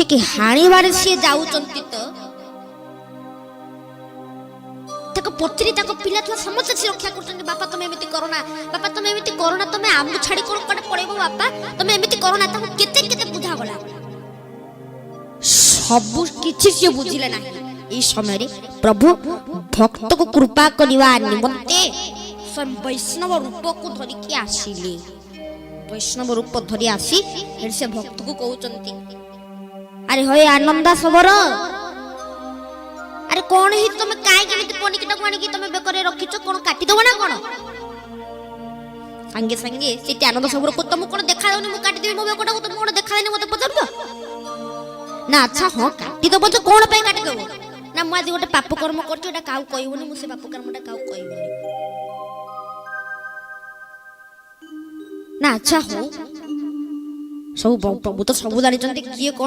कि हाणीबारे सी जाऊचंती तो पचरी पिला छुआ समस्त से रक्षा कर बापा तुम एमती करना बापा तुम एमती करना तुम आमु छाड़ी कड़े पड़ेब बापा तुम एमती करना केते केते बुझा गला सब किछि से बुझिले ना। ई समय प्रभु भक्त को कृपा करवा निमंते स्वयं वैष्णव रूप को धरिकी आसिले। वैष्णव रूप धरी आसी से भक्त को कहउचंती अरे होय आनंदा सबर अरे कौन ही तुम काहे केमिति पनिकिटा को आनी तुम बेकरे रखिछ कोन काटी दबो ना कोन संगे संगे सेति आनंद सबर को तुम कोन देखा दउनी मु काटी देबी मो बेकटा को तुम कोन देखा देनी मते पचरबो ना। अच्छा हां काटी दबो तो कोन पे काटी दबो ना मु आज गोटे पाप कर्म करछि एटा काउ कहइबोनी मु से पाप कर्मटा काउ कहइबोनी ना। अच्छा हो सब प्रभु तो सब जानि किए